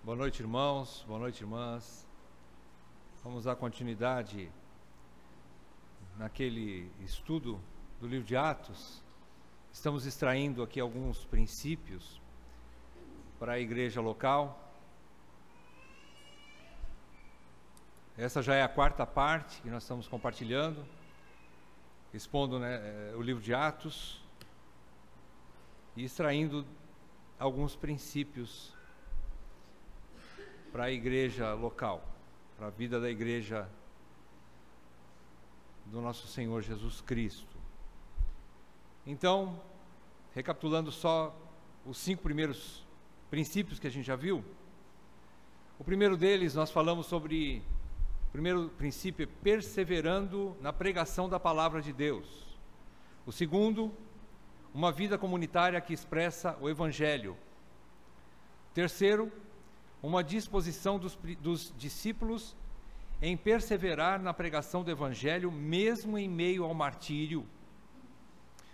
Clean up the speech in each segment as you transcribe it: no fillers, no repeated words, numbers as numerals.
Boa noite, irmãos, boa noite, irmãs. Vamos dar continuidade naquele estudo do livro de Atos. Estamos extraindo aqui alguns princípios para a igreja local. Essa já é a quarta parte que nós estamos compartilhando, expondo, o livro de Atos e extraindo alguns princípios para a igreja local, para a vida da igreja do nosso Senhor Jesus Cristo. Então, recapitulando só os 5 primeiros princípios que a gente já viu, o primeiro deles nós falamos sobre, o primeiro princípio é perseverando na pregação da palavra de Deus. O segundo, uma vida comunitária que expressa o Evangelho. Terceiro, uma disposição dos discípulos em perseverar na pregação do Evangelho, mesmo em meio ao martírio.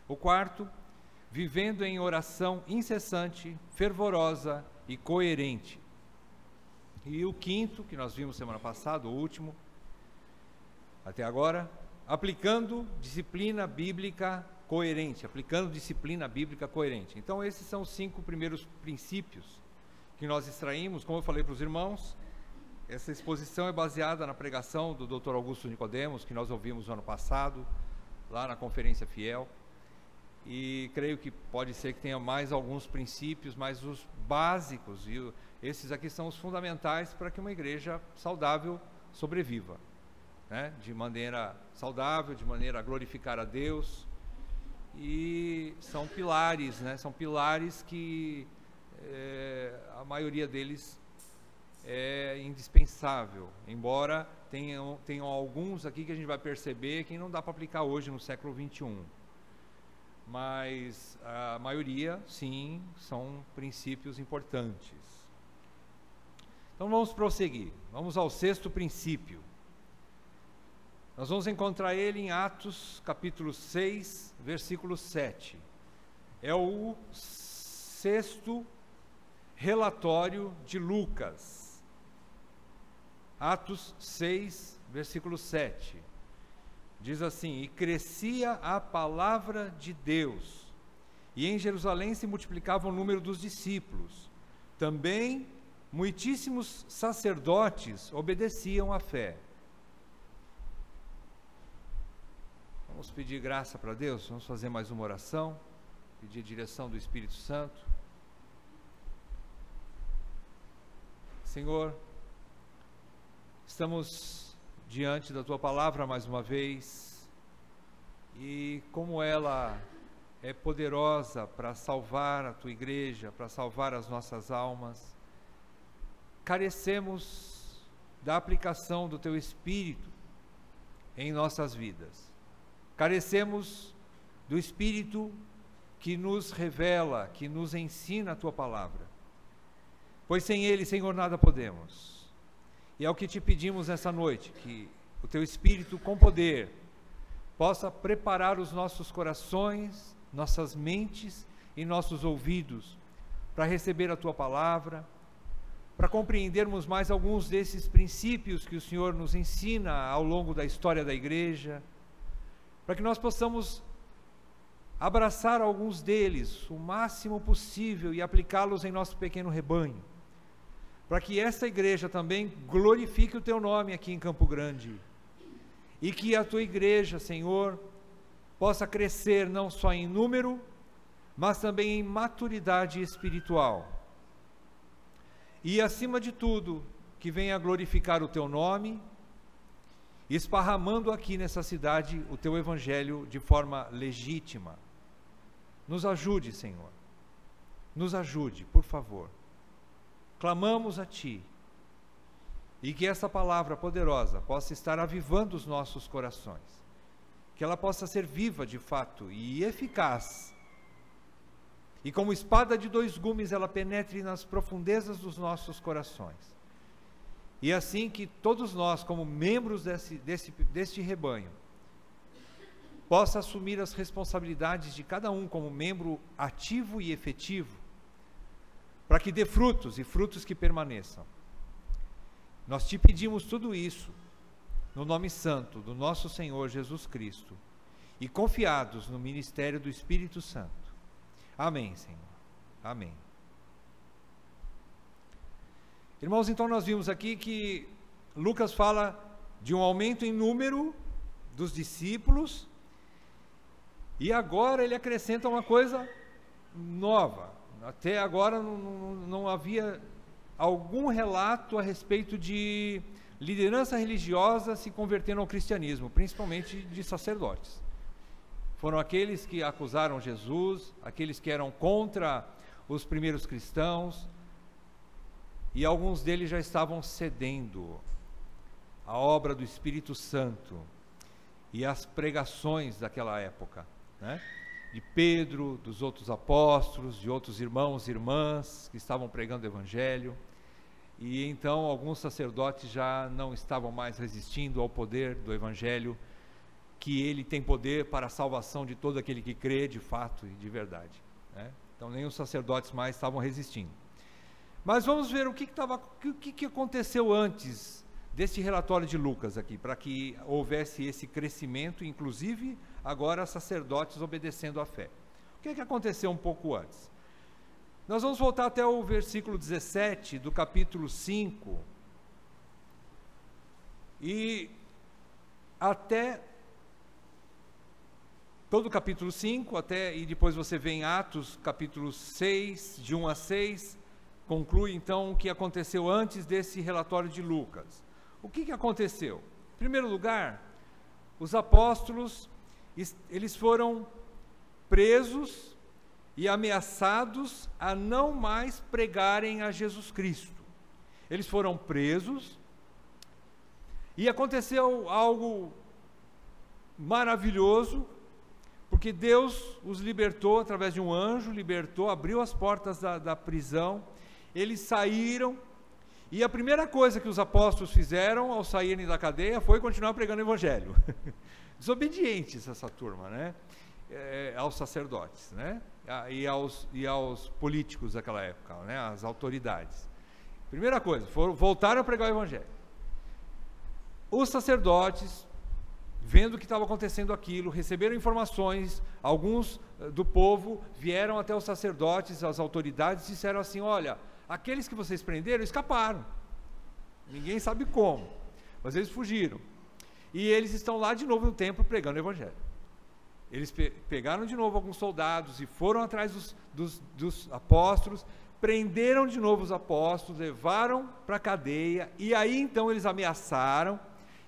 O quarto, vivendo em oração incessante, fervorosa e coerente. E o quinto, que nós vimos semana passada, o último, até agora, aplicando disciplina bíblica coerente. Então, esses são os 5 primeiros princípios que nós extraímos. Como eu falei para os irmãos, essa exposição é baseada na pregação do Dr. Augusto Nicodemos, que nós ouvimos no ano passado, lá na Conferência Fiel, e creio que pode ser que tenha mais alguns princípios, mas os básicos, e esses aqui são os fundamentais para que uma igreja saudável sobreviva, de maneira saudável, de maneira a glorificar a Deus, e são pilares, são pilares que a maioria deles é indispensável, embora tenham alguns aqui que a gente vai perceber que não dá para aplicar hoje no século XXI, mas a maioria, sim, são princípios importantes. Então vamos prosseguir, vamos ao 6º princípio. Nós vamos encontrar ele em Atos capítulo 6, versículo 7. É o 6º relatório de Lucas. Atos 6, versículo 7. Diz assim: E crescia a palavra de Deus, e em Jerusalém se multiplicava o número dos discípulos. Também muitíssimos sacerdotes obedeciam à fé. Vamos pedir graça para Deus, vamos fazer mais uma oração, pedir a direção do Espírito Santo. Senhor, estamos diante da Tua Palavra mais uma vez, e como ela é poderosa para salvar a Tua Igreja, para salvar as nossas almas, carecemos da aplicação do Teu Espírito em nossas vidas. Carecemos do Espírito que nos revela, que nos ensina a Tua Palavra. Pois sem Ele, Senhor, nada podemos. E é o que te pedimos nessa noite, que o Teu Espírito com poder possa preparar os nossos corações, nossas mentes e nossos ouvidos para receber a Tua Palavra, para compreendermos mais alguns desses princípios que o Senhor nos ensina ao longo da história da igreja, para que nós possamos abraçar alguns deles o máximo possível e aplicá-los em nosso pequeno rebanho, para que essa igreja também glorifique o Teu nome aqui em Campo Grande, e que a Tua igreja, Senhor, possa crescer não só em número, mas também em maturidade espiritual, e acima de tudo, que venha glorificar o Teu nome, esparramando aqui nessa cidade o Teu Evangelho de forma legítima. Nos ajude, Senhor, nos ajude, por favor. Clamamos a Ti, e que essa palavra poderosa possa estar avivando os nossos corações, que ela possa ser viva de fato e eficaz, e como espada de 2 gumes ela penetre nas profundezas dos nossos corações, e assim que todos nós, como membros deste rebanho, possa assumir as responsabilidades de cada um como membro ativo e efetivo, para que dê frutos e frutos que permaneçam. Nós te pedimos tudo isso no nome santo do nosso Senhor Jesus Cristo e confiados no ministério do Espírito Santo. Amém, Senhor. Amém. Irmãos, então nós vimos aqui que Lucas fala de um aumento em número dos discípulos e agora ele acrescenta uma coisa nova. Até agora não havia algum relato a respeito de liderança religiosa se convertendo ao cristianismo, principalmente de sacerdotes. Foram aqueles que acusaram Jesus, aqueles que eram contra os primeiros cristãos, e alguns deles já estavam cedendo à obra do Espírito Santo e às pregações daquela época, né? De Pedro, dos outros apóstolos, de outros irmãos e irmãs que estavam pregando o Evangelho, e então alguns sacerdotes já não estavam mais resistindo ao poder do Evangelho, que ele tem poder para a salvação de todo aquele que crê de fato e de verdade, né? Então nem os sacerdotes mais estavam resistindo. Mas vamos ver o que aconteceu antes deste relatório de Lucas aqui, para que houvesse esse crescimento, inclusive agora sacerdotes obedecendo à fé. O que aconteceu um pouco antes? Nós vamos voltar até o versículo 17 do capítulo 5 e até todo o capítulo 5, e depois você vê em Atos capítulo 6, de 1 a 6, conclui então o que aconteceu antes desse relatório de Lucas. O que aconteceu? Em primeiro lugar, os apóstolos, eles foram presos e ameaçados a não mais pregarem a Jesus Cristo. Eles foram presos e aconteceu algo maravilhoso, porque Deus os libertou através de um anjo, abriu as portas da prisão, eles saíram. E a primeira coisa que os apóstolos fizeram ao saírem da cadeia foi continuar pregando o Evangelho. Desobedientes essa turma, né? Aos sacerdotes, né? E aos políticos daquela época, né? Às autoridades. Primeira coisa, voltaram a pregar o Evangelho. Os sacerdotes, vendo o que estava acontecendo aquilo, receberam informações, alguns do povo vieram até os sacerdotes, as autoridades, e disseram assim: olha, aqueles que vocês prenderam escaparam, ninguém sabe como, mas eles fugiram, e eles estão lá de novo no templo pregando o Evangelho. Eles pegaram de novo alguns soldados e foram atrás dos apóstolos, prenderam de novo os apóstolos, levaram para a cadeia, e aí então eles ameaçaram,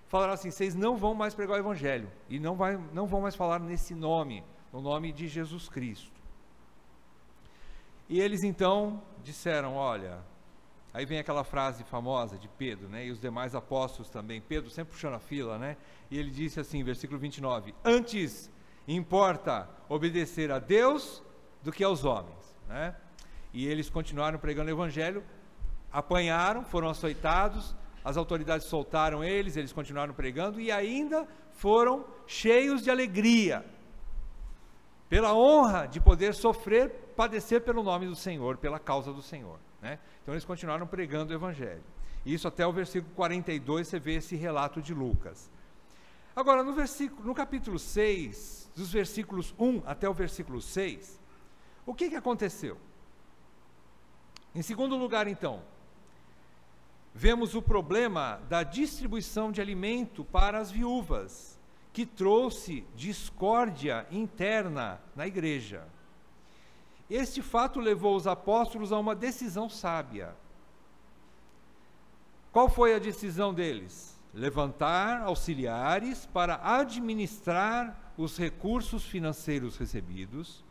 falaram assim: vocês não vão mais pregar o Evangelho, e não vão mais falar nesse nome, no nome de Jesus Cristo. E eles então disseram: olha, aí vem aquela frase famosa de Pedro, né, e os demais apóstolos também, Pedro sempre puxando a fila, né, e ele disse assim, versículo 29, antes importa obedecer a Deus do que aos homens, né? E eles continuaram pregando o Evangelho, apanharam, foram açoitados, as autoridades soltaram eles continuaram pregando e ainda foram cheios de alegria, pela honra de poder padecer pelo nome do Senhor, pela causa do Senhor, né? Então eles continuaram pregando o Evangelho. Isso até o versículo 42 você vê esse relato de Lucas. Agora no capítulo 6, dos versículos 1 até o versículo 6, o que aconteceu? Em segundo lugar então, vemos o problema da distribuição de alimento para as viúvas, que trouxe discórdia interna na igreja. Este fato levou os apóstolos a uma decisão sábia. Qual foi a decisão deles? Levantar auxiliares para administrar os recursos financeiros recebidos,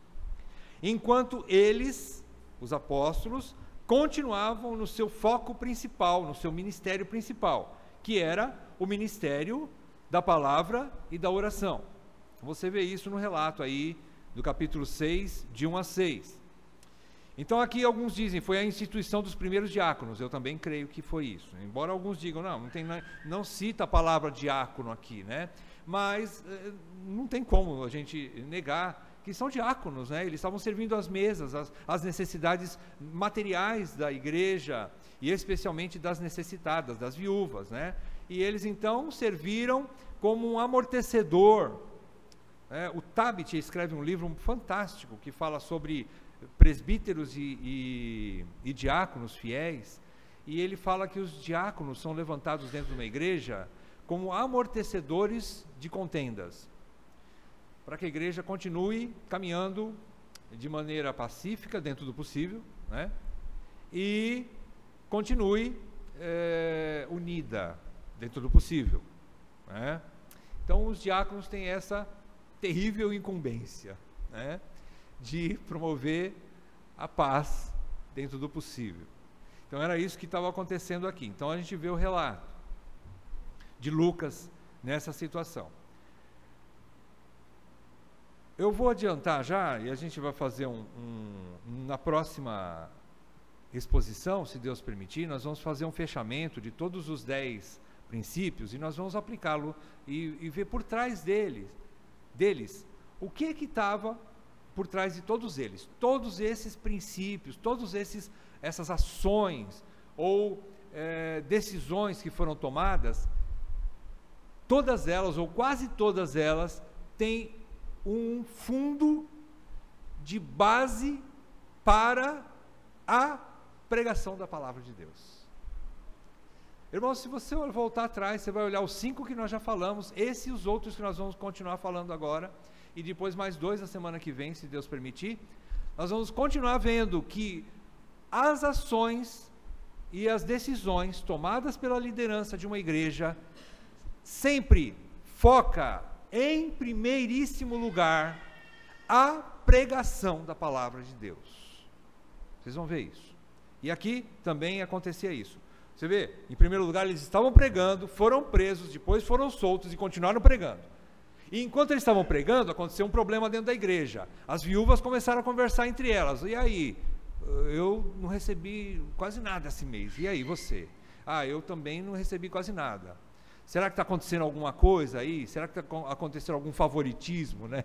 enquanto eles, os apóstolos, continuavam no seu foco principal, no seu ministério principal, que era o ministério da palavra e da oração. Você vê isso no relato aí do capítulo 6, de 1 a 6. Então aqui alguns dizem, foi a instituição dos primeiros diáconos, eu também creio que foi isso, embora alguns digam, não cita a palavra diácono aqui, né? Mas não tem como a gente negar que são diáconos, né? Eles estavam servindo as mesas, as necessidades materiais da igreja, e especialmente das necessitadas, das viúvas, né? E eles então serviram como um amortecedor. O Tabit escreve um livro fantástico que fala sobre presbíteros e diáconos fiéis, e ele fala que os diáconos são levantados dentro de uma igreja como amortecedores de contendas, para que a igreja continue caminhando de maneira pacífica, dentro do possível, né? E continue unida, dentro do possível, né? Então os diáconos têm essa terrível incumbência, né, de promover a paz dentro do possível. Então era isso que estava acontecendo aqui. Então a gente vê o relato de Lucas nessa situação. Eu vou adiantar já, e a gente vai fazer na próxima exposição, se Deus permitir, nós vamos fazer um fechamento de todos os 10 princípios, e nós vamos aplicá-lo e ver por trás deles o que estava por trás de todos eles. Todos esses princípios, essas ações ou decisões que foram tomadas, todas elas, ou quase todas elas, têm um fundo de base para a pregação da palavra de Deus. Irmãos, se você voltar atrás, você vai olhar os 5 que nós já falamos, esse e os outros que nós vamos continuar falando agora, e depois mais 2 na semana que vem, se Deus permitir. Nós vamos continuar vendo que as ações e as decisões tomadas pela liderança de uma igreja sempre foca em primeiríssimo lugar a pregação da palavra de Deus. Vocês vão ver isso. E aqui também acontecia isso. Você vê, em primeiro lugar eles estavam pregando, foram presos, depois foram soltos e continuaram pregando. E enquanto eles estavam pregando, aconteceu um problema dentro da igreja. As viúvas começaram a conversar entre elas. E aí? Eu não recebi quase nada esse mês. E aí, você? Eu também não recebi quase nada. Será que está acontecendo alguma coisa aí? Será que está acontecendo algum favoritismo, né?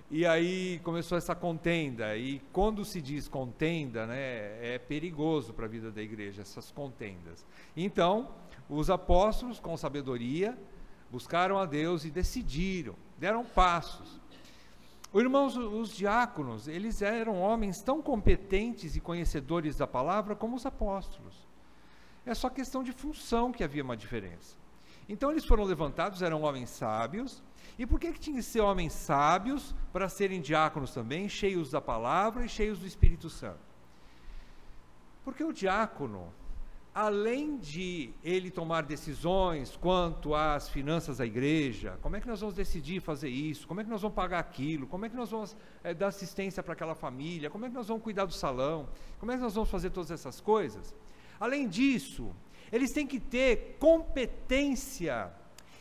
E aí começou essa contenda, e quando se diz contenda, né, é perigoso para a vida da igreja, essas contendas. Então, os apóstolos, com sabedoria, buscaram a Deus e decidiram, deram passos. Irmãos, os diáconos, eles eram homens tão competentes e conhecedores da palavra como os apóstolos. É só questão de função que havia uma diferença. Então eles foram levantados, eram homens sábios. E por que tinha que ser homens sábios para serem diáconos também, cheios da palavra e cheios do Espírito Santo? Porque o diácono, além de ele tomar decisões quanto às finanças da igreja, como é que nós vamos decidir fazer isso, como é que nós vamos pagar aquilo, como é que nós vamos dar assistência para aquela família, como é que nós vamos cuidar do salão, como é que nós vamos fazer todas essas coisas? Além disso, eles têm que ter competência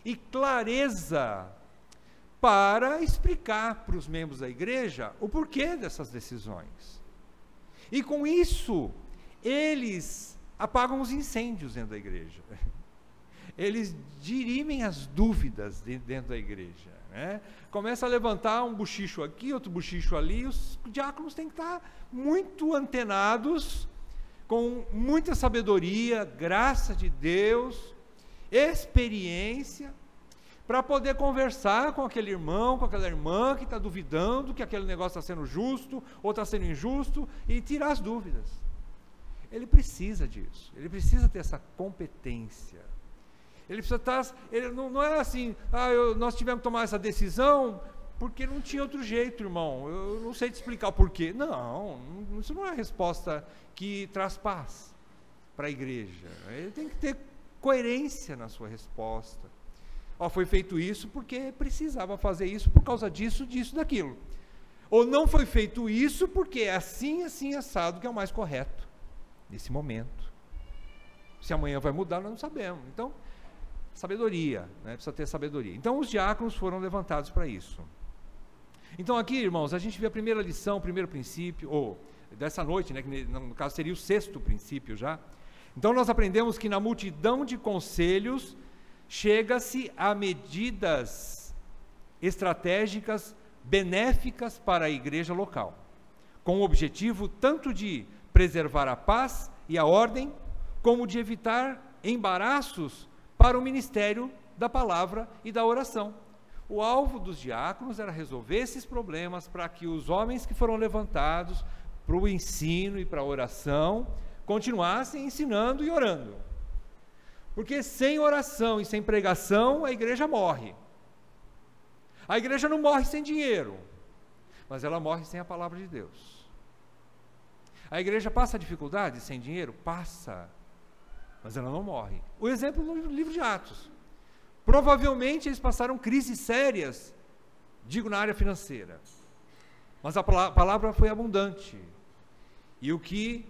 e clareza para explicar para os membros da igreja o porquê dessas decisões. E com isso, eles apagam os incêndios dentro da igreja. Eles dirimem as dúvidas dentro da igreja, né? Começa a levantar um bochicho aqui, outro bochicho ali, os diáconos têm que estar muito antenados, com muita sabedoria, graça de Deus, experiência, para poder conversar com aquele irmão, com aquela irmã que está duvidando que aquele negócio está sendo justo ou está sendo injusto, e tirar as dúvidas. Ele precisa disso, ele precisa ter essa competência. Ele precisa estar, não é assim, nós tivemos que tomar essa decisão porque não tinha outro jeito, irmão, eu não sei te explicar o porquê. Não, isso não é a resposta que traz paz para a igreja. Ele tem que ter coerência na sua resposta. Foi feito isso porque precisava fazer isso por causa disso, daquilo. Ou não foi feito isso porque é assim, assado, que é o mais correto nesse momento. Se amanhã vai mudar, nós não sabemos. Então, sabedoria, né? Precisa ter sabedoria. Então, os diáconos foram levantados para isso. Então, aqui, irmãos, a gente vê a primeira lição, o primeiro princípio, ou dessa noite, né? Que no caso seria o 6º princípio já. Então, nós aprendemos que na multidão de conselhos chega-se a medidas estratégicas benéficas para a igreja local, com o objetivo tanto de preservar a paz e a ordem, como de evitar embaraços para o ministério da palavra e da oração. O alvo dos diáconos era resolver esses problemas para que os homens que foram levantados para o ensino e para a oração continuassem ensinando e orando. Porque sem oração e sem pregação a igreja morre. A igreja não morre sem dinheiro, mas ela morre sem a palavra de Deus. A igreja passa dificuldade sem dinheiro? Passa, mas ela não morre. O exemplo no livro de Atos. Provavelmente eles passaram crises sérias, digo na área financeira, mas a palavra foi abundante, e o que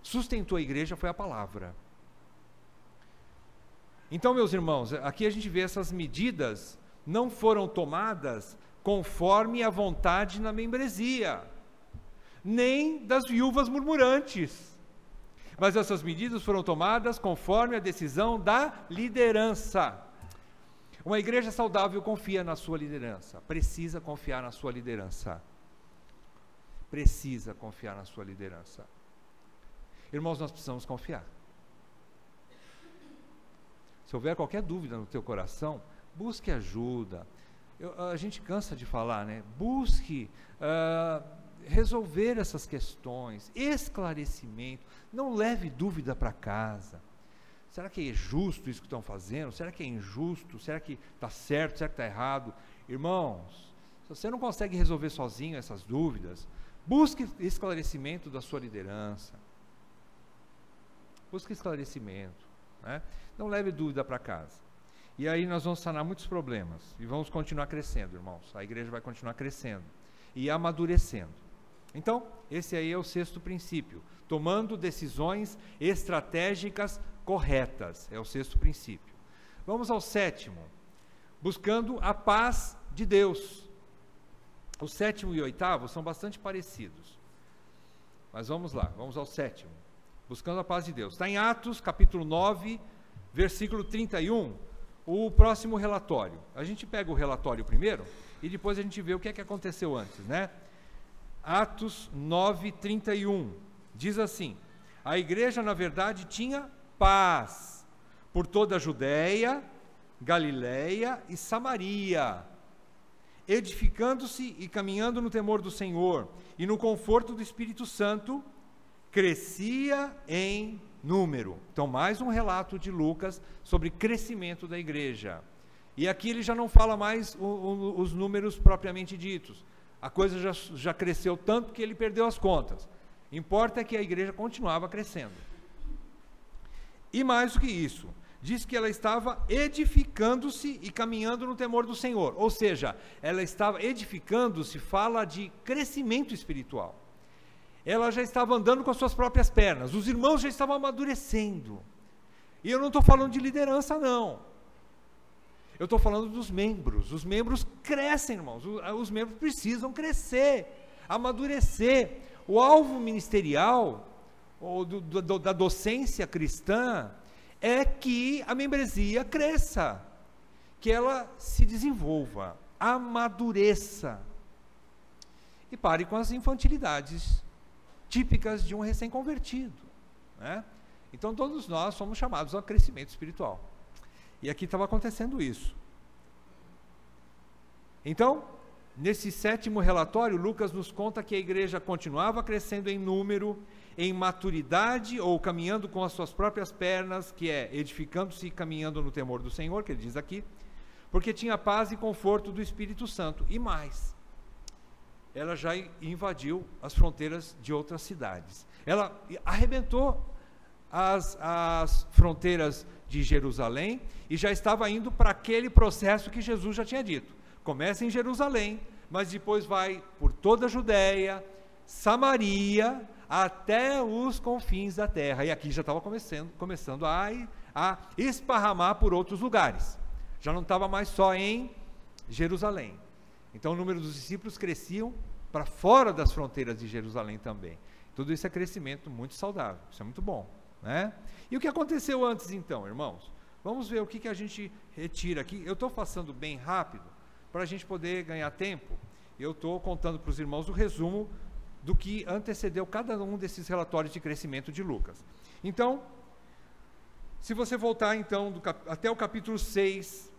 sustentou a igreja foi a palavra. Então, meus irmãos, aqui a gente vê essas medidas não foram tomadas conforme a vontade na membresia, nem das viúvas murmurantes, mas essas medidas foram tomadas conforme a decisão da liderança. Uma igreja saudável confia na sua liderança, precisa confiar na sua liderança. Precisa confiar na sua liderança. Irmãos, nós precisamos confiar. Se houver qualquer dúvida no teu coração, busque ajuda. A gente cansa de falar, né? Busque resolver essas questões, esclarecimento. Não leve dúvida para casa. Será que é justo isso que estão fazendo? Será que é injusto? Será que está certo? Será que está errado? Irmãos, se você não consegue resolver sozinho essas dúvidas, busque esclarecimento da sua liderança. Busque esclarecimento, né? Não leve dúvida para casa. E aí nós vamos sanar muitos problemas e vamos continuar crescendo, irmãos. A igreja vai continuar crescendo e amadurecendo. Então, esse aí é o sexto princípio, tomando decisões estratégicas corretas, é o sexto princípio. Vamos ao sétimo, buscando a paz de Deus. O sétimo e o oitavo são bastante parecidos, mas vamos lá, vamos ao sétimo, buscando a paz de Deus. Está em Atos, capítulo 9, versículo 31, o próximo relatório. A gente pega o relatório primeiro e depois a gente vê o que é que aconteceu antes, né? Atos 9, 31, diz assim: a igreja na verdade tinha paz por toda a Judéia, Galiléia e Samaria, edificando-se e caminhando no temor do Senhor e no conforto do Espírito Santo, crescia em número. Então, mais um relato de Lucas sobre crescimento da igreja. E aqui ele já não fala mais os números propriamente ditos. A coisa já cresceu tanto que ele perdeu as contas. Importa que a igreja continuava crescendo. E mais do que isso, diz que ela estava edificando-se e caminhando no temor do Senhor. Ou seja, ela estava edificando-se, fala de crescimento espiritual. Ela já estava andando com as suas próprias pernas, os irmãos já estavam amadurecendo. E eu não estou falando de liderança, não. Eu estou falando dos membros. Os membros crescem, irmãos. Os membros precisam crescer, amadurecer. O alvo ministerial, ou da docência cristã, é que a membresia cresça, que ela se desenvolva, amadureça. E pare com as infantilidades típicas de um recém-convertido, né? Então todos nós somos chamados ao crescimento espiritual. E aqui estava acontecendo isso. Então, nesse sétimo relatório, Lucas nos conta que a igreja continuava crescendo em número, em maturidade, ou caminhando com as suas próprias pernas, que é edificando-se e caminhando no temor do Senhor, que ele diz aqui, porque tinha paz e conforto do Espírito Santo. E mais, ela já invadiu as fronteiras de outras cidades. Ela arrebentou as fronteiras de Jerusalém e já estava indo para aquele processo que Jesus já tinha dito. Começa em Jerusalém, mas depois vai por toda a Judéia, Samaria, até os confins da terra. E aqui já estava começando a esparramar por outros lugares. Já não estava mais só em Jerusalém. Então o número dos discípulos cresciam para fora das fronteiras de Jerusalém também. Tudo isso é crescimento muito saudável, isso é muito bom, né? E o que aconteceu antes então, irmãos? Vamos ver o que a gente retira aqui. Eu estou passando bem rápido, para a gente poder ganhar tempo eu estou contando para os irmãos o resumo do que antecedeu cada um desses relatórios de crescimento de Lucas. Então, se você voltar então até o capítulo 6,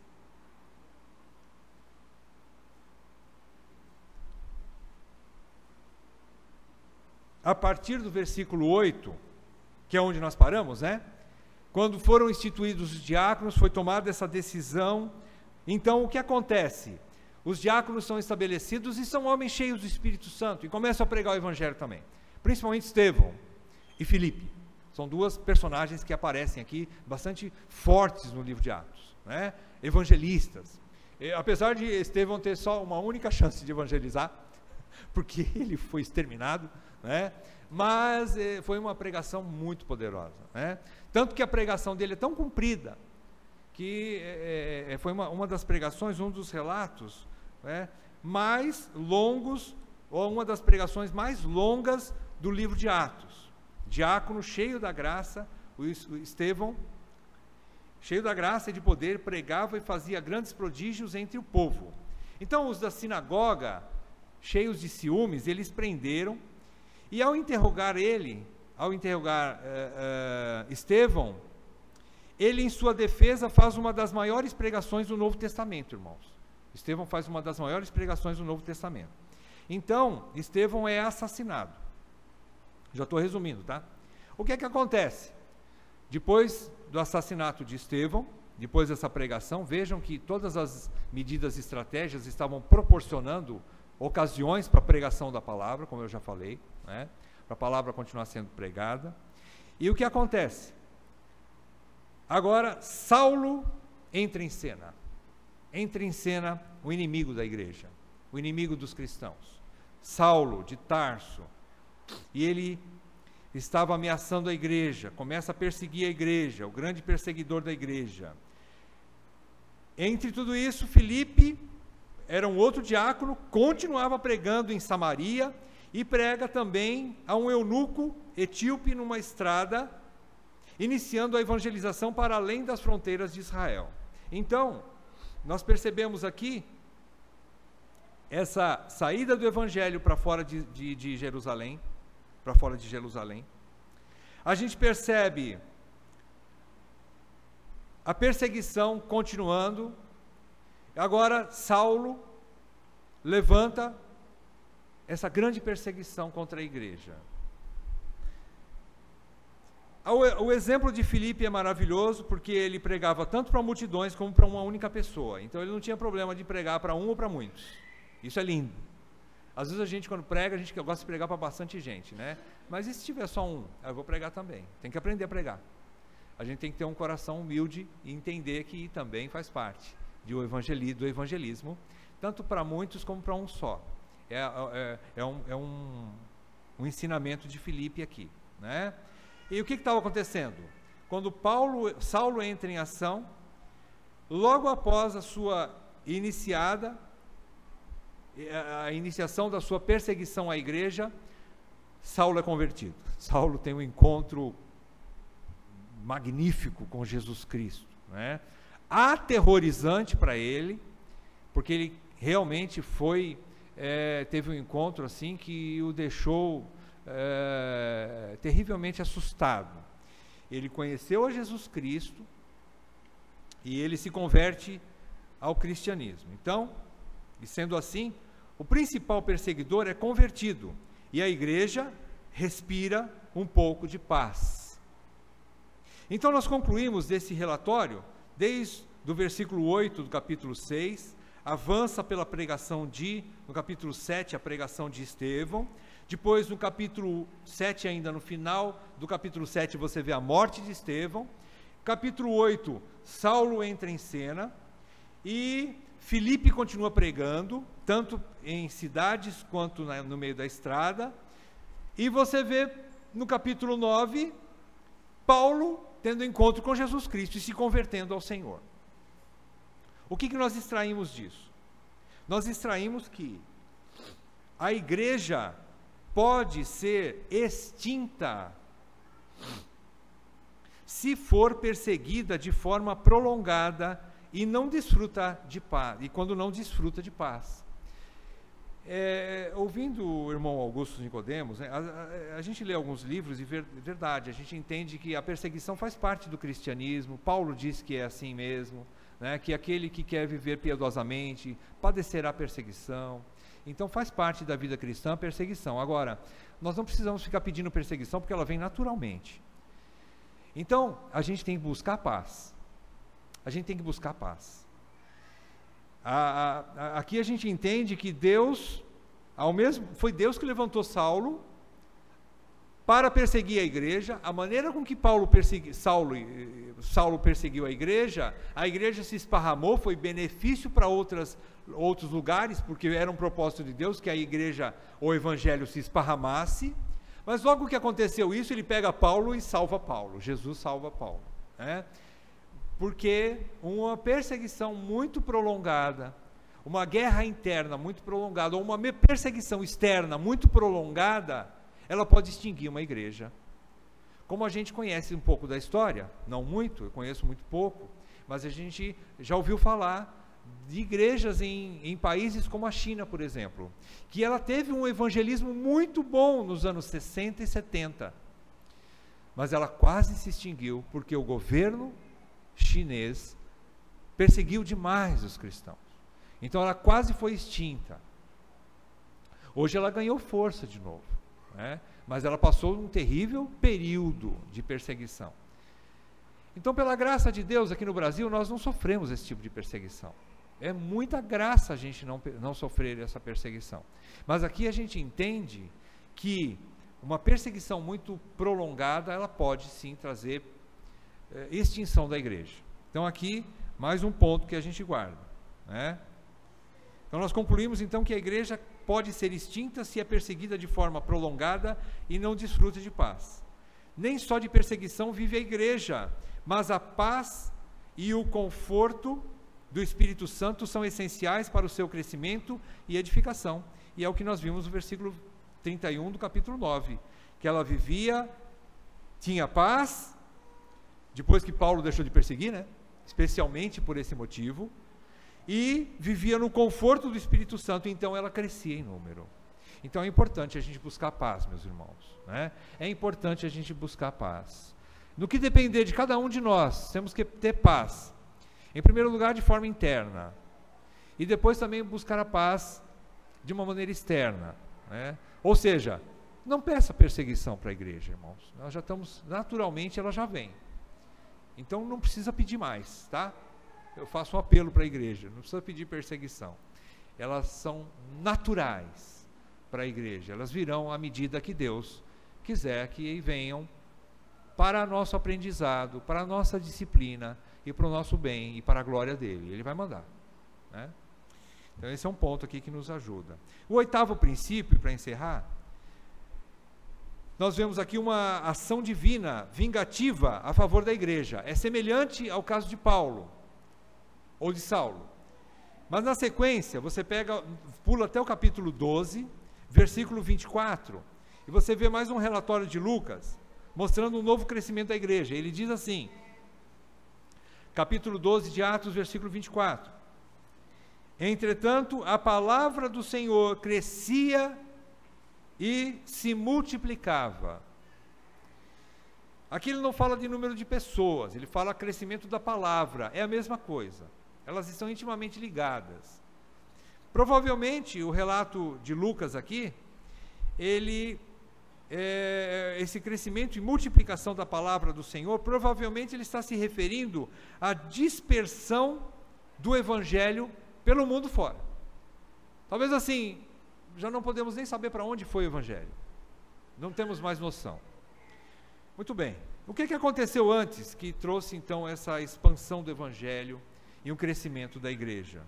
a partir do versículo 8, que é onde nós paramos, né? Quando foram instituídos os diáconos, foi tomada essa decisão. Então, o que acontece? Os diáconos são estabelecidos e são homens cheios do Espírito Santo, e começam a pregar o Evangelho também. Principalmente Estevão e Filipe. São duas personagens que aparecem aqui, bastante fortes no livro de Atos, né? Evangelistas. Apesar de Estevão ter só uma única chance de evangelizar, porque ele foi exterminado, né? Mas foi uma pregação muito poderosa, né? Tanto que a pregação dele é tão comprida, que foi uma das pregações, um dos relatos, né, mais longos, ou uma das pregações mais longas do livro de Atos. Diácono cheio da graça, o Estevão, cheio da graça e de poder, pregava e fazia grandes prodígios entre o povo. Então os da sinagoga, cheios de ciúmes, eles prenderam, e ao interrogar Estevão, ele, em sua defesa, faz uma das maiores pregações do Novo Testamento, irmãos. Estevão faz uma das maiores pregações do Novo Testamento. Então, Estevão é assassinado. Já estou resumindo, tá? O que é que acontece? Depois do assassinato de Estevão, depois dessa pregação, vejam que todas as medidas e estratégias estavam proporcionando ocasiões para a pregação da palavra, como eu já falei, né? Para a palavra continuar sendo pregada. E o que acontece? Agora, Saulo entra em cena. Entra em cena o inimigo da igreja, o inimigo dos cristãos. Saulo, de Tarso. E ele estava ameaçando a igreja, começa a perseguir a igreja, o grande perseguidor da igreja. Entre tudo isso, Filipe, era um outro diácono, continuava pregando em Samaria e prega também a um eunuco etíope numa estrada, iniciando a evangelização para além das fronteiras de Israel. Então, nós percebemos aqui essa saída do evangelho para fora de Jerusalém, para fora de Jerusalém. A gente percebe a perseguição continuando. Agora, Saulo levanta essa grande perseguição contra a igreja. O exemplo de Filipe é maravilhoso, porque ele pregava tanto para multidões como para uma única pessoa. Então ele não tinha problema de pregar para um ou para muitos. Isso é lindo. Às vezes a gente, quando prega, a gente gosta de pregar para bastante gente, né? Mas e se tiver só um? Eu vou pregar também. Tem que aprender a pregar. A gente tem que ter um coração humilde e entender que também faz parte do evangelismo, tanto para muitos como para um só. É um ensinamento de Filipe aqui, né? E o que estava acontecendo? Quando Saulo entra em ação, logo após a sua a iniciação da sua perseguição à igreja, Saulo é convertido. Saulo tem um encontro magnífico com Jesus Cristo, né? Aterrorizante para ele, porque ele realmente teve um encontro assim que o deixou terrivelmente assustado. Ele conheceu a Jesus Cristo e ele se converte ao cristianismo. Então, e sendo assim, o principal perseguidor é convertido e a igreja respira um pouco de paz. Então nós concluímos desse relatório, desde o versículo 8 do capítulo 6, avança pela pregação no capítulo 7, a pregação de Estevão. Depois, no capítulo 7, ainda no final do capítulo 7, você vê a morte de Estevão. Capítulo 8, Saulo entra em cena e Filipe continua pregando, tanto em cidades quanto no meio da estrada. E você vê no capítulo 9, Paulo tendo encontro com Jesus Cristo e se convertendo ao Senhor. O que nós extraímos disso? Nós extraímos que a igreja pode ser extinta se for perseguida de forma prolongada e não desfruta de paz, e quando não desfruta de paz. Ouvindo o irmão Augusto Nicodemos, né, a gente lê alguns livros e verdade, a gente entende que a perseguição faz parte do cristianismo. Paulo diz que é assim mesmo, né, que aquele que quer viver piedosamente padecerá perseguição. Então faz parte da vida cristã a perseguição. Agora, nós não precisamos ficar pedindo perseguição porque ela vem naturalmente. Então, a gente tem que buscar paz. A gente tem que buscar paz. Aqui a gente entende que Deus, foi Deus que levantou Saulo para perseguir a igreja. A maneira com que Saulo perseguiu a igreja se esparramou, foi benefício para outros lugares, porque era um propósito de Deus que a igreja, o evangelho se esparramasse. Mas logo que aconteceu isso, ele pega Paulo e salva Paulo. Jesus salva Paulo, né? Porque uma perseguição muito prolongada, uma guerra interna muito prolongada, ou uma perseguição externa muito prolongada, ela pode extinguir uma igreja. Como a gente conhece um pouco da história, não muito, eu conheço muito pouco, mas a gente já ouviu falar de igrejas em países como a China, por exemplo, que ela teve um evangelismo muito bom nos anos 60 e 70, mas ela quase se extinguiu, porque o governo chinês perseguiu demais os cristãos. Então ela quase foi extinta. Hoje ela ganhou força de novo, né? Mas ela passou um terrível período de perseguição. Então, pela graça de Deus, aqui no Brasil, nós não sofremos esse tipo de perseguição. É muita graça a gente não sofrer essa perseguição. Mas aqui a gente entende que uma perseguição muito prolongada, ela pode sim trazer extinção da igreja. Então aqui, mais um ponto que a gente guarda, né? Então nós concluímos então que a igreja pode ser extinta se é perseguida de forma prolongada e não desfruta de paz. Nem só de perseguição vive a igreja, mas a paz e o conforto do Espírito Santo são essenciais para o seu crescimento e edificação. E é o que nós vimos no versículo 31 do capítulo 9, que ela vivia, tinha paz, depois que Paulo deixou de perseguir, né? Especialmente por esse motivo, e vivia no conforto do Espírito Santo, então ela crescia em número. Então é importante a gente buscar paz, meus irmãos, né? É importante a gente buscar paz. No que depender de cada um de nós, temos que ter paz. Em primeiro lugar, de forma interna, e depois também buscar a paz de uma maneira externa, né? Ou seja, não peça perseguição para a igreja, irmãos. Nós já estamos, naturalmente ela já vem. Então não precisa pedir mais, tá? Eu faço um apelo para a igreja, não precisa pedir perseguição. Elas são naturais para a igreja, elas virão à medida que Deus quiser que venham para nosso aprendizado, para a nossa disciplina, e para o nosso bem, e para a glória dele. Ele vai mandar, né? Então esse é um ponto aqui que nos ajuda. O oitavo princípio, para encerrar, nós vemos aqui uma ação divina, vingativa, a favor da igreja. É semelhante ao caso de Paulo, ou de Saulo. Mas na sequência, você pula até o capítulo 12, versículo 24, e você vê mais um relatório de Lucas, mostrando um novo crescimento da igreja. Ele diz assim, capítulo 12 de Atos, versículo 24, entretanto, a palavra do Senhor crescia e se multiplicava. Aqui ele não fala de número de pessoas, ele fala crescimento da palavra, é a mesma coisa, elas estão intimamente ligadas. Provavelmente o relato de Lucas aqui, esse crescimento e multiplicação da palavra do Senhor, provavelmente ele está se referindo à dispersão do evangelho pelo mundo fora. Talvez assim, já não podemos nem saber para onde foi o evangelho, não temos mais noção. Muito bem, o que aconteceu antes que trouxe então essa expansão do evangelho e um crescimento da igreja?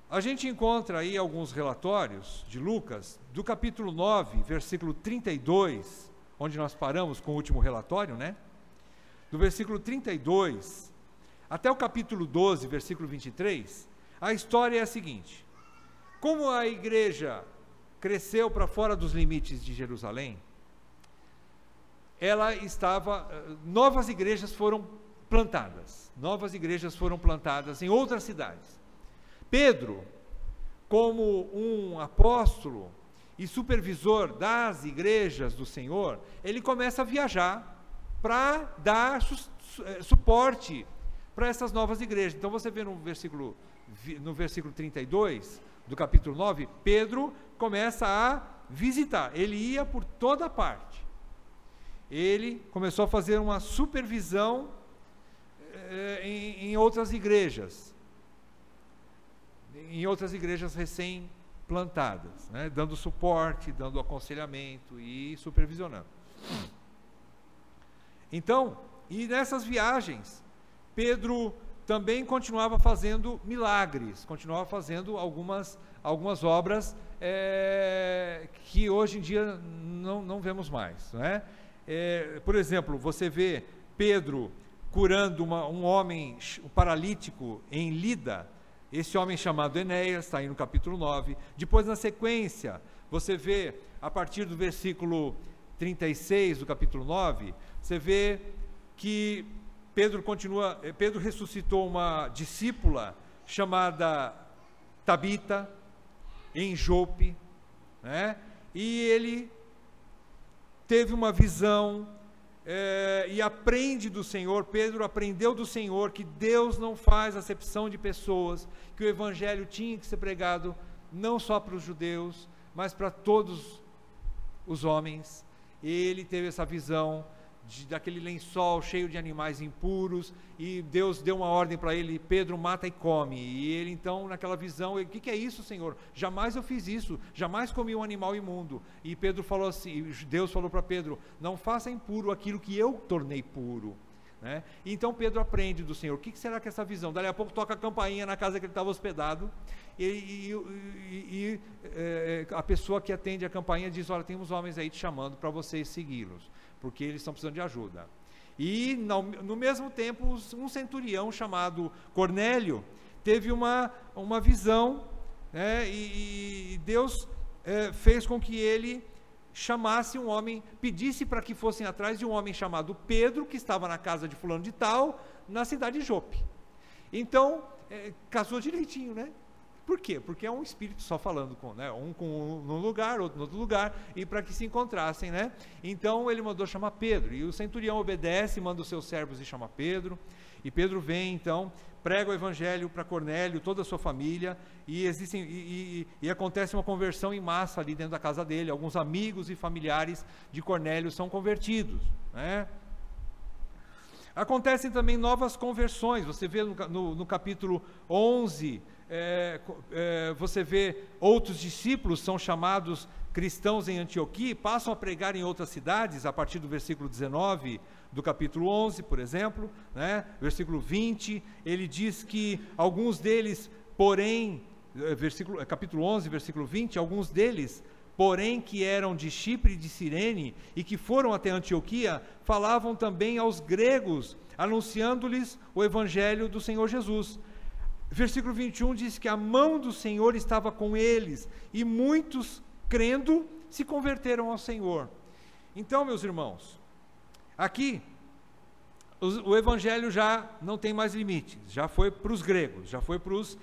A gente encontra aí alguns relatórios de Lucas, do capítulo 9, versículo 32, onde nós paramos com o último relatório, né? Do versículo 32 até o capítulo 12, versículo 23, a história é a seguinte: como a igreja cresceu para fora dos limites de Jerusalém, novas igrejas foram plantadas em outras cidades. Pedro, como um apóstolo e supervisor das igrejas do Senhor, ele começa a viajar para dar suporte para essas novas igrejas. Então você vê no versículo 32 do capítulo 9, Pedro começa a visitar, ele ia por toda parte, ele começou a fazer uma supervisão em outras igrejas recém-plantadas, né? Dando suporte, dando aconselhamento e supervisionando. Então, e nessas viagens, Pedro também continuava fazendo milagres, continuava fazendo algumas obras que hoje em dia não vemos mais, né? Por exemplo, você vê Pedro curando um homem, um paralítico em Lida, esse homem chamado Enéas, está aí no capítulo 9. Depois, na sequência, você vê, a partir do versículo 36 do capítulo 9, você vê que Pedro ressuscitou uma discípula chamada Tabita, em Jope, né? E ele teve uma visão, e aprende do Senhor. Pedro aprendeu do Senhor que Deus não faz acepção de pessoas, que o evangelho tinha que ser pregado não só para os judeus, mas para todos os homens. Ele teve essa visão daquele lençol cheio de animais impuros, e Deus deu uma ordem para ele: Pedro, mata e come. E ele então, naquela visão, o que é isso, Senhor? Jamais eu fiz isso, jamais comi um animal imundo. E Pedro falou assim, Deus falou para Pedro: não faça impuro aquilo que eu tornei puro, né? Então Pedro aprende do Senhor. O que será que é essa visão? Dali a pouco toca a campainha na casa que ele estava hospedado, e a pessoa que atende a campainha diz: olha, tem uns homens aí te chamando para vocês segui-los, porque eles estão precisando de ajuda. E no mesmo tempo, um centurião chamado Cornélio teve uma visão, né? E Deus fez com que ele chamasse um homem, pedisse para que fossem atrás de um homem chamado Pedro, que estava na casa de fulano de tal, na cidade de Jope. Então, casou direitinho, né? Por quê? Porque é um espírito só falando num lugar, outro no outro lugar, e para que se encontrassem, né? Então ele mandou chamar Pedro, e o centurião obedece, manda os seus servos e chama Pedro, e Pedro vem então, prega o evangelho para Cornélio, toda a sua família, e acontece uma conversão em massa ali dentro da casa dele. Alguns amigos e familiares de Cornélio são convertidos, né? Acontecem também novas conversões. Você vê no capítulo 11, você vê outros discípulos são chamados cristãos em Antioquia, passam a pregar em outras cidades, a partir do versículo 19 do capítulo 11, por exemplo, né? Versículo 20, ele diz que alguns deles, porém, capítulo 11, versículo 20, alguns deles, porém, que eram de Chipre e de Cirene, e que foram até Antioquia, falavam também aos gregos, anunciando-lhes o evangelho do Senhor Jesus. Versículo 21 diz que a mão do Senhor estava com eles, e muitos, crendo, se converteram ao Senhor. Então, meus irmãos, aqui o evangelho já não tem mais limites, já foi para os gregos, já foi para os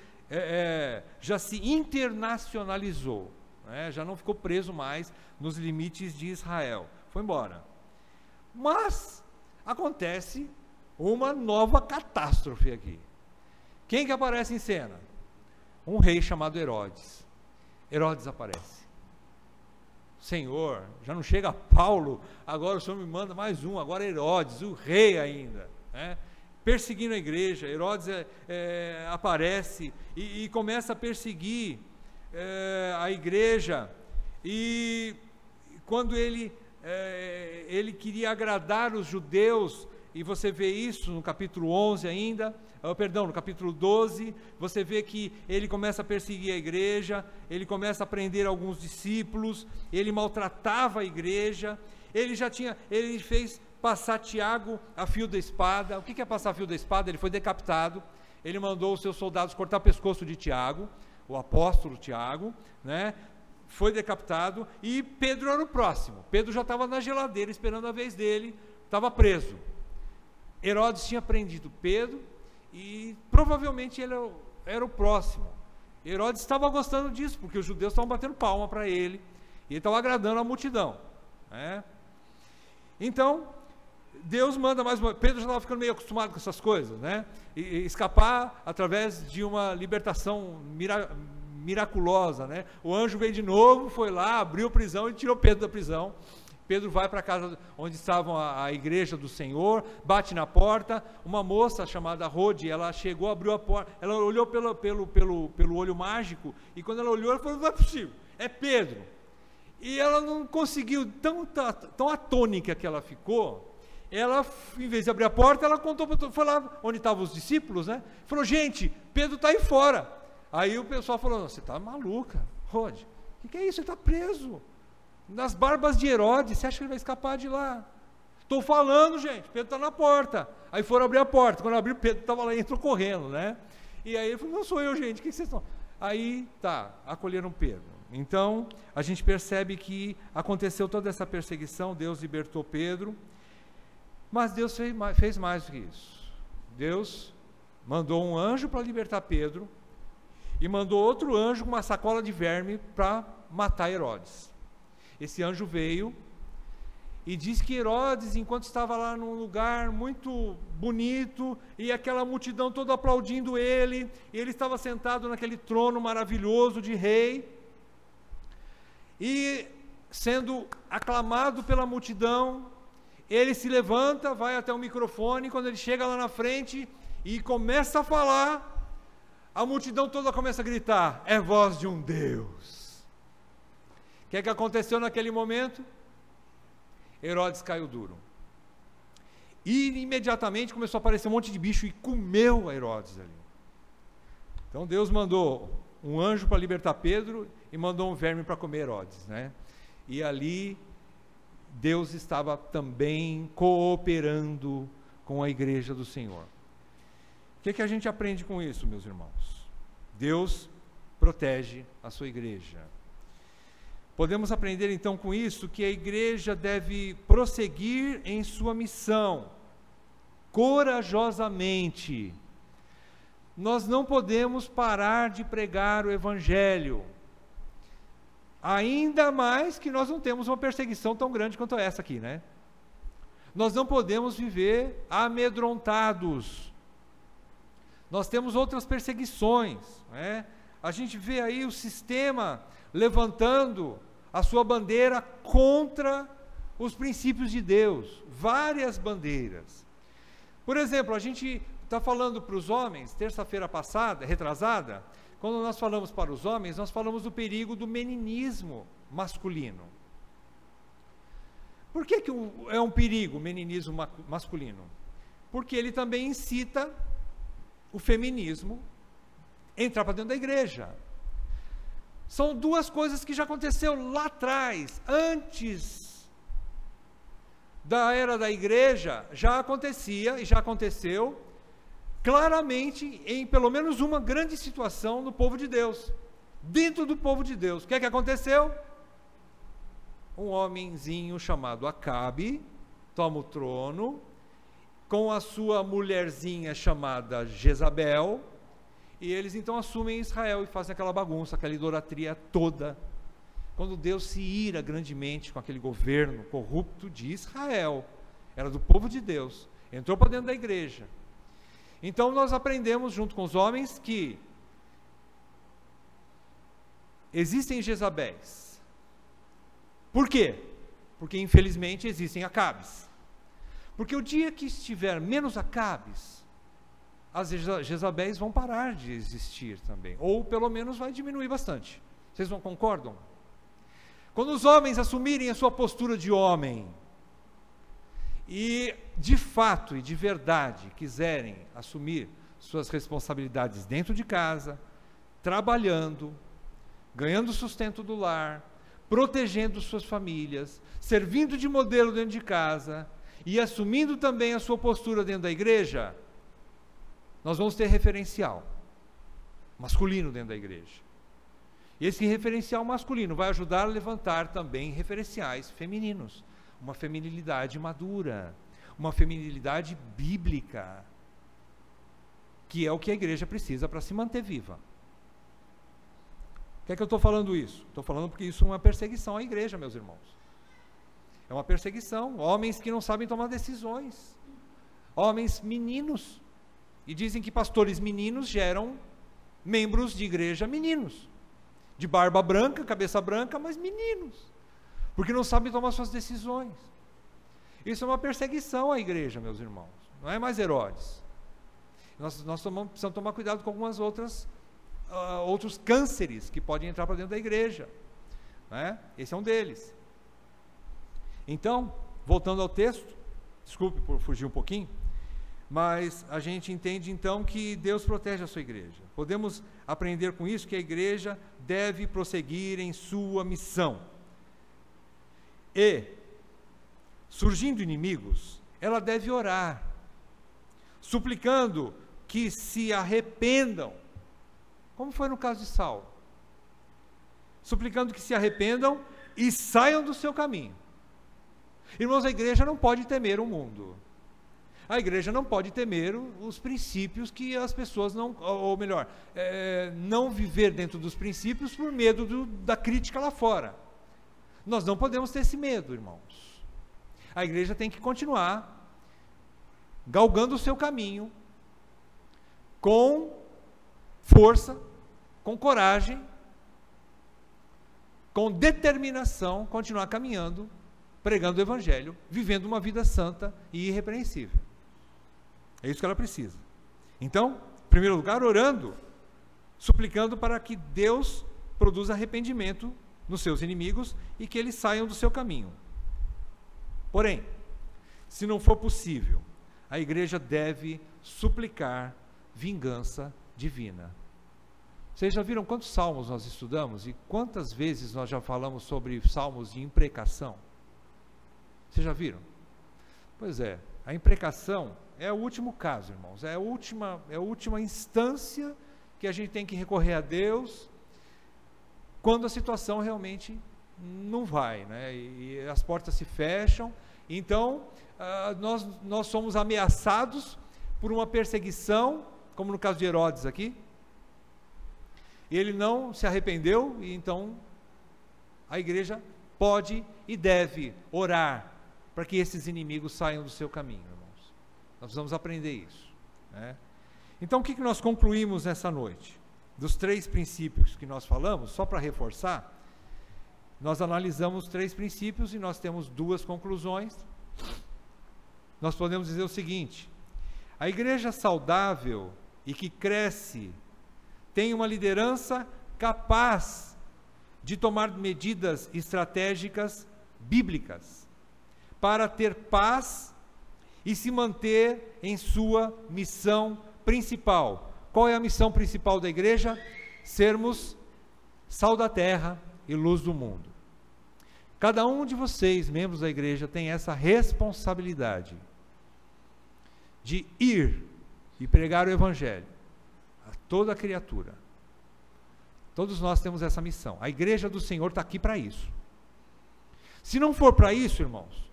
já se internacionalizou, né? Já não ficou preso mais nos limites de Israel, foi embora. Mas acontece uma nova catástrofe aqui. Quem que aparece em cena? Um rei chamado Herodes. Herodes aparece. Senhor, já não chega Paulo, agora o Senhor me manda mais um, agora Herodes, o rei ainda, né? Perseguindo a igreja. Herodes aparece e começa a perseguir a igreja, e quando ele queria agradar os judeus, e você vê isso no capítulo 11 ainda, no capítulo 12, você vê que ele começa a perseguir a igreja, ele começa a prender alguns discípulos, ele maltratava a igreja, ele fez passar Tiago a fio da espada. O que é passar a fio da espada? Ele foi decapitado, ele mandou os seus soldados cortar o pescoço de Tiago, o apóstolo Tiago, né? Foi decapitado, e Pedro era o próximo. Pedro já estava na geladeira esperando a vez dele, estava preso. Herodes tinha prendido Pedro, e provavelmente ele era o próximo. Herodes estava gostando disso, porque os judeus estavam batendo palma para ele, e ele estava agradando a multidão, né? Então, Deus manda mais uma... Pedro já estava ficando meio acostumado com essas coisas, né? E escapar através de uma libertação miraculosa, né? O anjo veio de novo, foi lá, abriu a prisão e tirou Pedro da prisão. Pedro vai para a casa onde estavam a igreja do Senhor, bate na porta, uma moça chamada Rode, ela chegou, abriu a porta, ela olhou pelo olho mágico, e quando ela olhou, ela falou, não é possível, é Pedro. E ela não conseguiu, tão atônica que ela ficou, ela, em vez de abrir a porta, ela contou para todo, foi lá onde estavam os discípulos, né? Falou, gente, Pedro está aí fora. Aí o pessoal falou, você está maluca, Rode, o que é isso? Ele está preso nas barbas de Herodes, você acha que ele vai escapar de lá? Estou falando, gente, Pedro está na porta. Aí foram abrir a porta, quando abriu, Pedro estava lá e entrou correndo, né? E aí ele falou, não sou eu, gente, o que vocês estão? Aí, acolheram Pedro. Então, a gente percebe que aconteceu toda essa perseguição, Deus libertou Pedro, mas Deus fez mais do que isso. Deus mandou um anjo para libertar Pedro, e mandou outro anjo com uma sacola de verme para matar Herodes. Esse anjo veio e diz que Herodes, enquanto estava lá num lugar muito bonito, e aquela multidão toda aplaudindo ele, e ele estava sentado naquele trono maravilhoso de rei, e sendo aclamado pela multidão, ele se levanta, vai até o microfone, quando ele chega lá na frente e começa a falar, a multidão toda começa a gritar, é voz de um Deus. O que é que aconteceu naquele momento? Herodes caiu duro. E imediatamente começou a aparecer um monte de bicho e comeu a Herodes ali. Então Deus mandou um anjo para libertar Pedro e mandou um verme para comer Herodes, né? E ali Deus estava também cooperando com a igreja do Senhor. O que é que a gente aprende com isso, meus irmãos? Deus protege a sua igreja. Podemos aprender então com isso que a igreja deve prosseguir em sua missão, corajosamente. Nós não podemos parar de pregar o evangelho, ainda mais que nós não temos uma perseguição tão grande quanto essa aqui, né? Nós não podemos viver amedrontados. Nós temos outras perseguições, né? A gente vê aí o sistema levantando a sua bandeira contra os princípios de Deus, várias bandeiras. Por exemplo, a gente está falando para os homens, terça-feira passada, retrasada, quando nós falamos para os homens, nós falamos do perigo do meninismo masculino. Por que é um perigo o meninismo masculino? Porque ele também incita o feminismo a entrar para dentro da igreja. São duas coisas que já aconteceu lá atrás, antes da era da igreja, já acontecia e já aconteceu claramente em pelo menos uma grande situação no povo de Deus, dentro do povo de Deus. O que é que aconteceu? Um homenzinho chamado Acabe toma o trono, com a sua mulherzinha chamada Jezabel, e eles então assumem Israel e fazem aquela bagunça, aquela idolatria toda, quando Deus se ira grandemente com aquele governo corrupto de Israel, era do povo de Deus, entrou para dentro da igreja. Então nós aprendemos junto com os homens que existem Jezabéis. Por quê? Porque infelizmente existem Acabes. Porque o dia que estiver menos Acabes, as Jezabéis vão parar de existir também, ou pelo menos vai diminuir bastante. Vocês não concordam? Quando os homens assumirem a sua postura de homem, e de fato e de verdade quiserem assumir suas responsabilidades dentro de casa, trabalhando, ganhando o sustento do lar, protegendo suas famílias, servindo de modelo dentro de casa, e assumindo também a sua postura dentro da igreja, nós vamos ter referencial masculino dentro da igreja. E esse referencial masculino vai ajudar a levantar também referenciais femininos, uma feminilidade madura, uma feminilidade bíblica, que é o que a igreja precisa para se manter viva. que é que eu estou falando isso? Estou falando porque isso é uma perseguição à igreja, meus irmãos. É uma perseguição. Homens que não sabem tomar decisões. Homens meninos. E dizem que pastores meninos geram membros de igreja meninos. De barba branca, cabeça branca, mas meninos. Porque não sabem tomar suas decisões. Isso é uma perseguição à igreja, meus irmãos. Não é mais Herodes. Nós precisamos tomar cuidado com algumas outros cânceres que podem entrar para dentro da igreja. Né? Esse é um deles. Então, voltando ao texto, desculpe por fugir um pouquinho, mas a gente entende então que Deus protege a sua igreja. Podemos aprender com isso que a igreja deve prosseguir em sua missão. E, surgindo inimigos, ela deve orar, suplicando que se arrependam, como foi no caso de Saulo, suplicando que se arrependam e saiam do seu caminho. Irmãos, a igreja não pode temer o mundo, a igreja não pode temer os princípios que as pessoas não, ou melhor, não viver dentro dos princípios por medo da crítica lá fora. Nós não podemos ter esse medo, irmãos. A igreja tem que continuar galgando o seu caminho, com força, com coragem, com determinação, continuar caminhando, pregando o evangelho, vivendo uma vida santa e irrepreensível. É isso que ela precisa. Então, em primeiro lugar, orando, suplicando para que Deus produza arrependimento nos seus inimigos e que eles saiam do seu caminho. Porém, se não for possível, a igreja deve suplicar vingança divina. Vocês já viram quantos salmos nós estudamos e quantas vezes nós já falamos sobre salmos de imprecação? Vocês já viram? Pois é, a imprecação é o último caso, irmãos, é a última instância que a gente tem que recorrer a Deus quando a situação realmente não vai, né? E as portas se fecham. Então, nós somos ameaçados por uma perseguição, como no caso de Herodes aqui. Ele não se arrependeu, e então a igreja pode e deve orar para que esses inimigos saiam do seu caminho, irmãos. Nós precisamos aprender isso, né? Então, o que nós concluímos nessa noite? Dos 3 princípios que nós falamos, só para reforçar, nós analisamos 3 princípios e nós temos 2 conclusões. Nós podemos dizer o seguinte: a igreja saudável e que cresce tem uma liderança capaz de tomar medidas estratégicas bíblicas para ter paz e se manter em sua missão principal. Qual é a missão principal da igreja? Sermos sal da terra e luz do mundo. Cada um de vocês, membros da igreja, tem essa responsabilidade de ir e pregar o evangelho a toda criatura. Todos nós temos essa missão. A igreja do Senhor está aqui para isso. Se não for para isso, irmãos,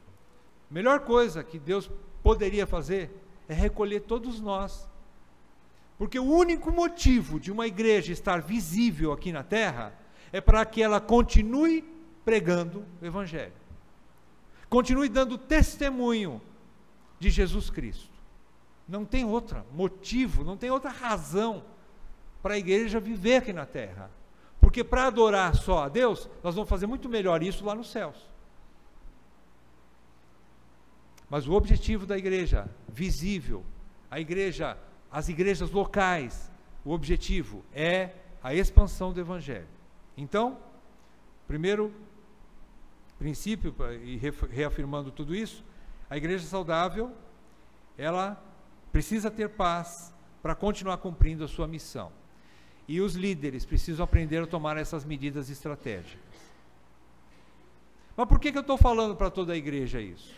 a melhor coisa que Deus poderia fazer é recolher todos nós. Porque o único motivo de uma igreja estar visível aqui na terra é para que ela continue pregando o evangelho, continue dando testemunho de Jesus Cristo. Não tem outro motivo, não tem outra razão para a igreja viver aqui na terra, porque para adorar só a Deus, nós vamos fazer muito melhor isso lá nos céus. Mas o objetivo da igreja visível, as igrejas locais, o objetivo é a expansão do evangelho. Então, primeiro princípio, e reafirmando tudo isso, a igreja saudável, ela precisa ter paz para continuar cumprindo a sua missão. E os líderes precisam aprender a tomar essas medidas estratégicas. Mas por que eu estou falando para toda a igreja isso?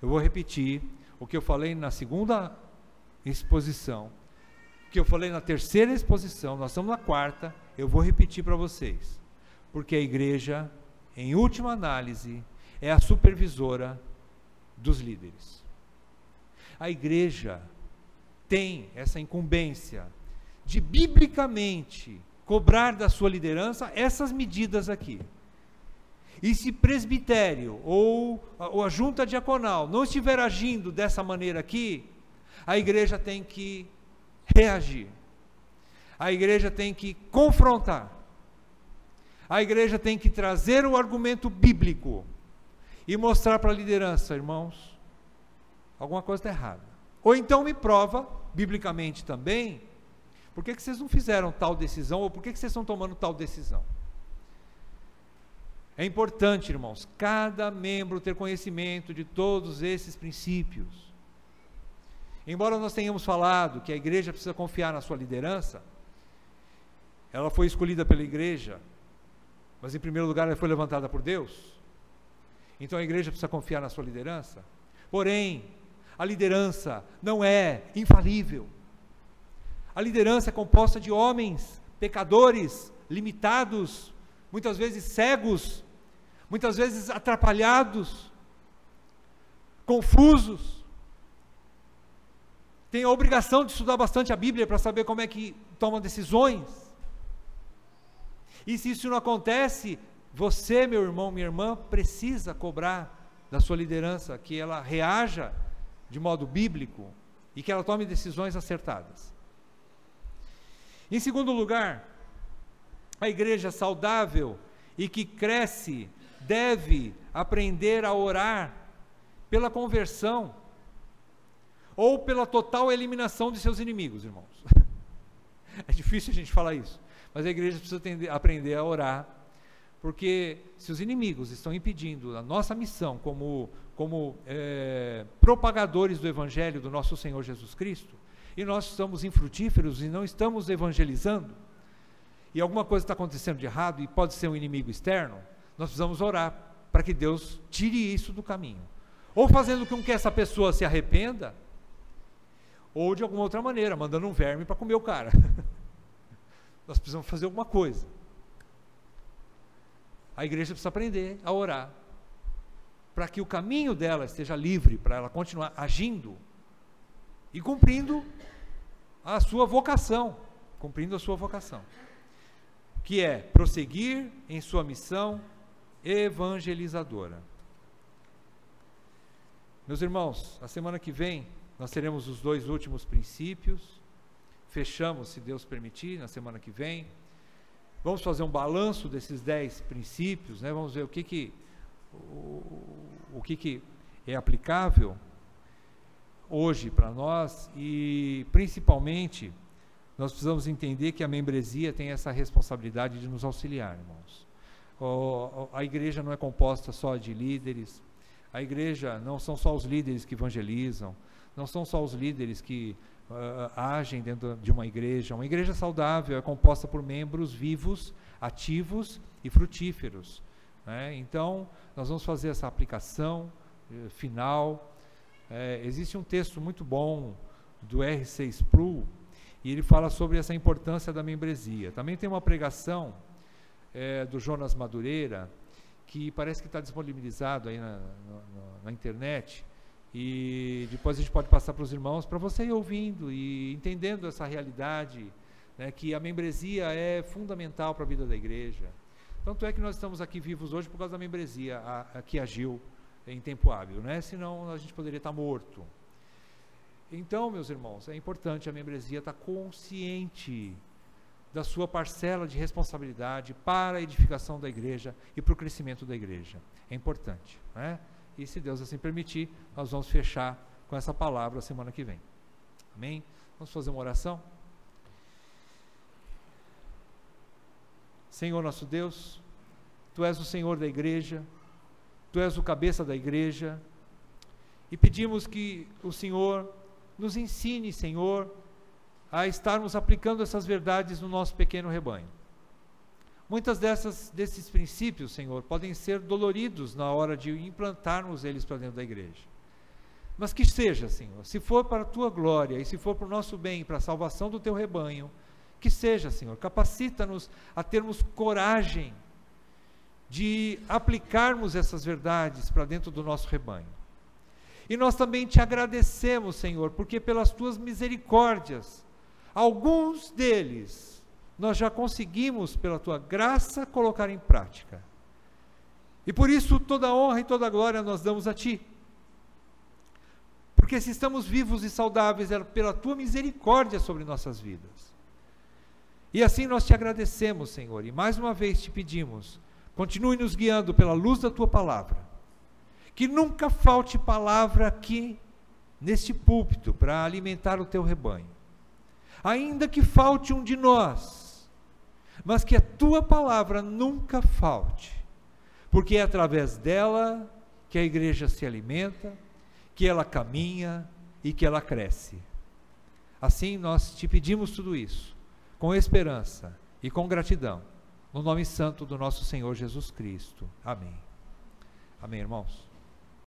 Eu vou repetir o que eu falei na segunda exposição, o que eu falei na terceira exposição, nós estamos na quarta, eu vou repetir para vocês. Porque a igreja, em última análise, é a supervisora dos líderes. A igreja tem essa incumbência de biblicamente cobrar da sua liderança essas medidas aqui. E se presbitério ou a junta diaconal não estiver agindo dessa maneira aqui, a igreja tem que reagir. A igreja tem que confrontar. A igreja tem que trazer o argumento bíblico e mostrar para a liderança, irmãos, alguma coisa está errada. Ou então me prova, biblicamente também, por que vocês não fizeram tal decisão, ou por que vocês estão tomando tal decisão. É importante, irmãos, cada membro ter conhecimento de todos esses princípios. Embora nós tenhamos falado que a igreja precisa confiar na sua liderança, ela foi escolhida pela igreja, mas em primeiro lugar ela foi levantada por Deus, então a igreja precisa confiar na sua liderança. Porém, a liderança não é infalível. A liderança é composta de homens, pecadores, limitados, muitas vezes cegos, muitas vezes atrapalhados, confusos. Tem a obrigação de estudar bastante a Bíblia para saber como é que tomam decisões. E se isso não acontece, você, meu irmão, minha irmã, precisa cobrar da sua liderança que ela reaja de modo bíblico e que ela tome decisões acertadas. Em segundo lugar, a igreja saudável e que cresce deve aprender a orar pela conversão ou pela total eliminação de seus inimigos, irmãos. É difícil a gente falar isso, mas a igreja precisa aprender a orar, porque se os inimigos estão impedindo a nossa missão como propagadores do Evangelho do nosso Senhor Jesus Cristo, e nós estamos infrutíferos e não estamos evangelizando, e alguma coisa está acontecendo de errado, e pode ser um inimigo externo, nós precisamos orar para que Deus tire isso do caminho, ou fazendo com que essa pessoa se arrependa, ou de alguma outra maneira, mandando um verme para comer o cara. Nós precisamos fazer alguma coisa. A igreja precisa aprender a orar, para que o caminho dela esteja livre, para ela continuar agindo, e cumprindo a sua vocação, que é prosseguir em sua missão evangelizadora. Meus irmãos, a semana que vem nós teremos os 2 últimos princípios, fechamos, se Deus permitir, na semana que vem, vamos fazer um balanço desses 10 princípios, né? Vamos ver o que é aplicável hoje para nós, e principalmente nós precisamos entender que a membresia tem essa responsabilidade de nos auxiliar, irmãos. A igreja não é composta só de líderes, a igreja não são só os líderes que evangelizam, não são só os líderes que agem dentro de uma igreja saudável é composta por membros vivos, ativos e frutíferos, né? Então, nós vamos fazer essa aplicação final. Existe um texto muito bom do R.C. Sproul, e ele fala sobre essa importância da membresia. Também tem uma pregação do Jonas Madureira, que parece que está disponibilizado aí na internet, e depois a gente pode passar para os irmãos, para você ir ouvindo e entendendo essa realidade, né, que a membresia é fundamental para a vida da igreja. Tanto é que nós estamos aqui vivos hoje por causa da membresia que agiu em tempo hábil, né? Senão a gente poderia estar morto. Então, meus irmãos, é importante a membresia estar consciente da sua parcela de responsabilidade para a edificação da igreja e para o crescimento da igreja. É importante, né? E se Deus assim permitir, nós vamos fechar com essa palavra a semana que vem. Amém? Vamos fazer uma oração? Senhor nosso Deus, Tu és o Senhor da igreja, Tu és o cabeça da igreja, e pedimos que o Senhor nos ensine, Senhor, a estarmos aplicando essas verdades no nosso pequeno rebanho. Muitas desses princípios, Senhor, podem ser doloridos na hora de implantarmos eles para dentro da igreja. Mas que seja, Senhor, se for para a Tua glória e se for para o nosso bem, para a salvação do Teu rebanho, que seja, Senhor, capacita-nos a termos coragem de aplicarmos essas verdades para dentro do nosso rebanho. E nós também Te agradecemos, Senhor, porque pelas Tuas misericórdias, alguns deles nós já conseguimos, pela tua graça, colocar em prática. E por isso toda a honra e toda a glória nós damos a ti. Porque se estamos vivos e saudáveis é pela tua misericórdia sobre nossas vidas. E assim nós te agradecemos, Senhor, e mais uma vez te pedimos, continue nos guiando pela luz da tua palavra. Que nunca falte palavra aqui neste púlpito para alimentar o teu rebanho. Ainda que falte um de nós, mas que a tua palavra nunca falte, porque é através dela que a igreja se alimenta, que ela caminha e que ela cresce. Assim nós te pedimos tudo isso, com esperança e com gratidão, no nome santo do nosso Senhor Jesus Cristo. Amém. Amém, irmãos.